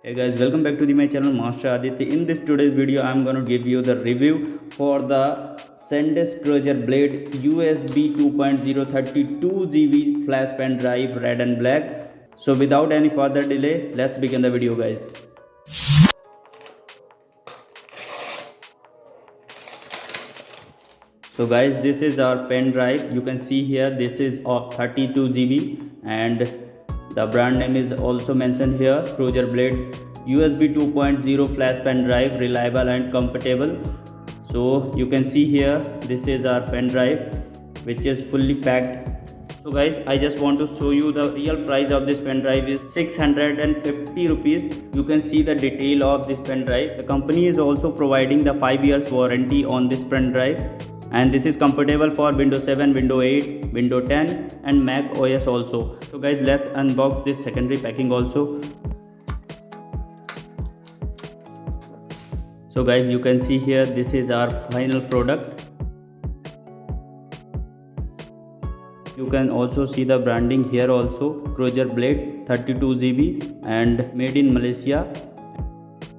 Hey guys, welcome back to my channel Master Aditya. In this today's video, I'm going to give you the review for the SanDisk Cruzer Blade USB 2.0 32 GB flash pen drive, red and black. So without any further delay, let's begin the video, guys. So guys, this is our pen drive. You can see here this is of 32 GB and the brand name is also mentioned here, Cruzer Blade USB 2.0 flash pen drive, reliable and compatible. So you can see here this is our pen drive which is fully packed. So guys, I just want to show you the real price of this pen drive is 650 rupees. You can see the detail of this pen drive. The company is also providing the 5 years warranty on this pen drive, and this is compatible for Windows 7, Windows 8, Windows 10 and Mac OS also. So guys, let's unbox this secondary packing also. So guys, you can see here this is our final product. You can also see the branding here also, Cruzer Blade 32 GB and made in Malaysia,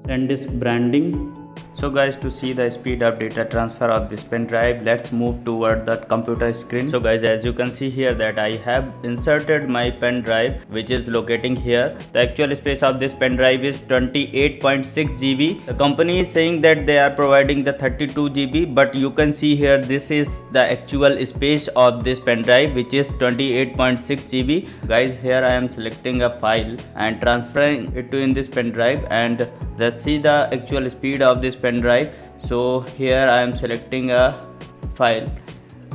SanDisk branding. So guys, to see the speed of data transfer of this pen drive, let's move toward the computer screen. So guys, as you can see here that I have inserted my pen drive which is locating here. The actual space of this pen drive is 28.6 GB. The company is saying that they are providing the 32 GB, but you can see here this is the actual space of this pen drive which is 28.6 GB. Guys, here I am selecting a file and transferring it to in this pen drive, and let's see the actual speed of this pen drive. So here I am selecting a file.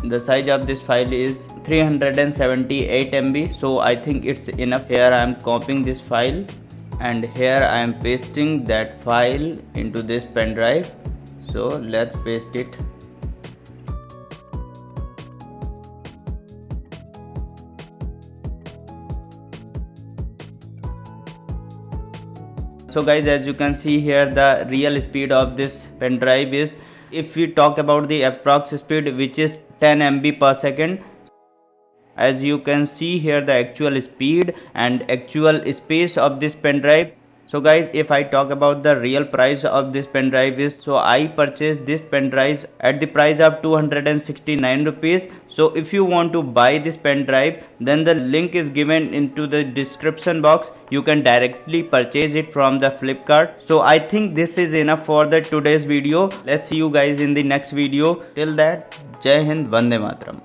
The size of this file is 378 MB, so I think it's enough. Here I am copying this file and here I am pasting that file into this pen drive. So let's paste it. So guys, as you can see here, the real speed of this pen drive is, if we talk about the approx speed, which is 10 MB per second. As you can see here, the actual speed and actual space of this pen drive. So guys, if I talk about the real price of this pen drive is, so I purchased this pen drive at the price of 269 rupees. So if you want to buy this pen drive, then the link is given into the description box. You can directly purchase it from the Flipkart. So I think this is enough for the today's video. Let's see you guys in the next video. Till that, Jai Hind, Vande Mataram.